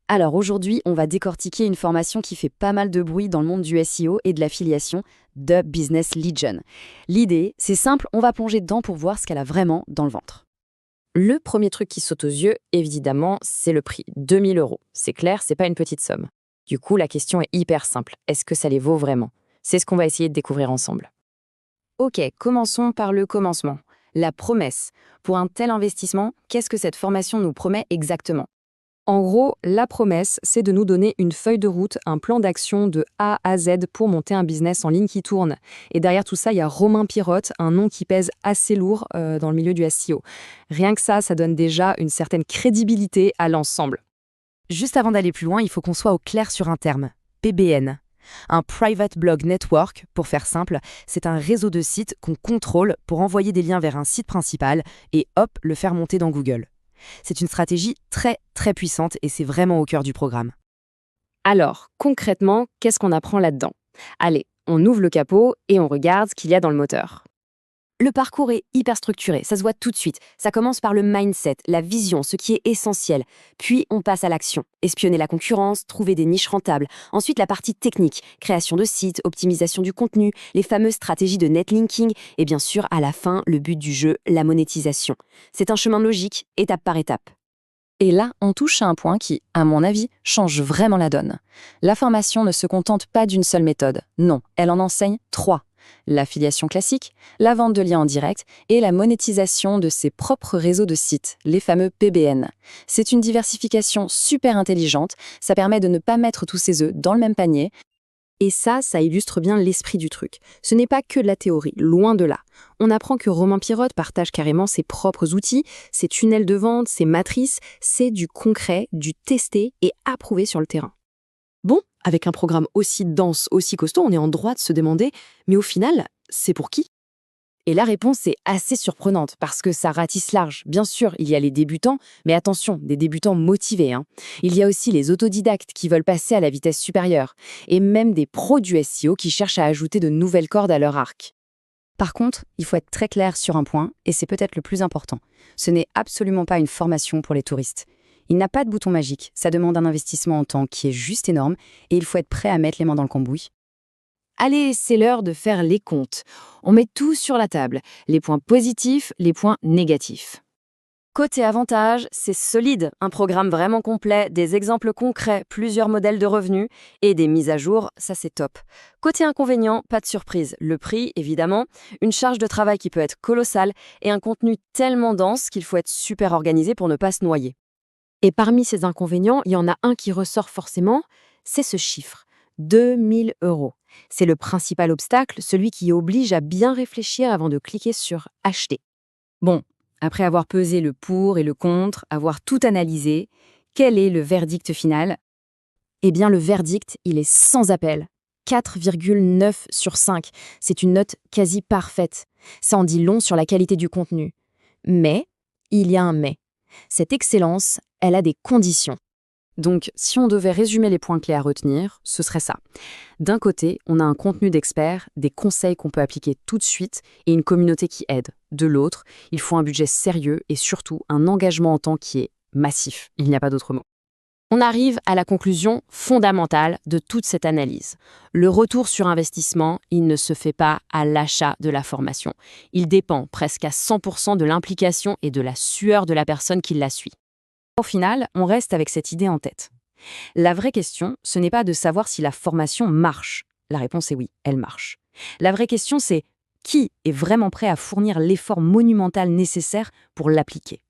Alors aujourd'hui, on va décortiquer une formation qui fait pas mal de bruit dans le monde du SEO et de l'affiliation, The Business Legion. L'idée, c'est simple, on va plonger dedans pour voir ce qu'elle a vraiment dans le ventre. Le premier truc qui saute aux yeux, évidemment, c'est le prix. 2000 euros. C'est clair, c'est pas une petite somme. Du coup, la question est hyper simple. Est-ce que ça les vaut vraiment? C'est ce qu'on va essayer de découvrir ensemble. Ok, commençons par le commencement. La promesse. Pour un tel investissement, qu'est-ce que cette formation nous promet exactement? En gros, la promesse, c'est de nous donner une feuille de route, un plan d'action de A à Z pour monter un business en ligne qui tourne. Et derrière tout ça, il y a Romain Pirotte, un nom qui pèse assez lourd dans le milieu du SEO. Rien que ça donne déjà une certaine crédibilité à l'ensemble. Juste avant d'aller plus loin, il faut qu'on soit au clair sur un terme, PBN. Un Private Blog Network, pour faire simple, c'est un réseau de sites qu'on contrôle pour envoyer des liens vers un site principal et hop, le faire monter dans Google. C'est une stratégie très très puissante et c'est vraiment au cœur du programme. Alors, concrètement, qu'est-ce qu'on apprend là-dedans? Allez, on ouvre le capot et on regarde ce qu'il y a dans le moteur. Le parcours est hyper structuré, ça se voit tout de suite. Ça commence par le mindset, la vision, ce qui est essentiel. Puis on passe à l'action. Espionner la concurrence, trouver des niches rentables. Ensuite la partie technique, création de sites, optimisation du contenu, les fameuses stratégies de netlinking et bien sûr à la fin, le but du jeu, la monétisation. C'est un chemin logique, étape par étape. Et là, on touche à un point qui, à mon avis, change vraiment la donne. La formation ne se contente pas d'une seule méthode. Non, elle en enseigne 3. L'affiliation classique, la vente de liens en direct et la monétisation de ses propres réseaux de sites, les fameux PBN. C'est une diversification super intelligente, ça permet de ne pas mettre tous ses œufs dans le même panier. Et ça illustre bien l'esprit du truc. Ce n'est pas que de la théorie, loin de là. On apprend que Romain Pirotte partage carrément ses propres outils, ses tunnels de vente, ses matrices, c'est du concret, du testé et approuvé sur le terrain. Bon, avec un programme aussi dense, aussi costaud, on est en droit de se demander, mais au final, c'est pour qui? Et la réponse est assez surprenante parce que ça ratisse large. Bien sûr, il y a les débutants, mais attention, des débutants motivés. Il y a aussi les autodidactes qui veulent passer à la vitesse supérieure et même des pros du SEO qui cherchent à ajouter de nouvelles cordes à leur arc. Par contre, il faut être très clair sur un point, et c'est peut-être le plus important. Ce n'est absolument pas une formation pour les touristes. Il n'a pas de bouton magique, ça demande un investissement en temps qui est juste énorme, et il faut être prêt à mettre les mains dans le cambouis. Allez, c'est l'heure de faire les comptes. On met tout sur la table, les points positifs, les points négatifs. Côté avantage, c'est solide, un programme vraiment complet, des exemples concrets, plusieurs modèles de revenus et des mises à jour, ça c'est top. Côté inconvénient, pas de surprise, le prix évidemment, une charge de travail qui peut être colossale et un contenu tellement dense qu'il faut être super organisé pour ne pas se noyer. Et parmi ces inconvénients, il y en a un qui ressort forcément, c'est ce chiffre, 2000 euros. C'est le principal obstacle, celui qui oblige à bien réfléchir avant de cliquer sur « Acheter ». Bon, après avoir pesé le pour et le contre, avoir tout analysé, quel est le verdict final? Eh bien, le verdict, il est sans appel. 4,9 sur 5. C'est une note quasi parfaite. Ça en dit long sur la qualité du contenu. Mais, il y a un mais. Cette excellence, elle a des conditions. Donc, si on devait résumer les points clés à retenir, ce serait ça. D'un côté, on a un contenu d'experts, des conseils qu'on peut appliquer tout de suite et une communauté qui aide. De l'autre, il faut un budget sérieux et surtout un engagement en temps qui est massif. Il n'y a pas d'autre mot. On arrive à la conclusion fondamentale de toute cette analyse. Le retour sur investissement, il ne se fait pas à l'achat de la formation. Il dépend presque à 100% de l'implication et de la sueur de la personne qui la suit. Au final, on reste avec cette idée en tête. La vraie question, ce n'est pas de savoir si la formation marche. La réponse est oui, elle marche. La vraie question, c'est qui est vraiment prêt à fournir l'effort monumental nécessaire pour l'appliquer.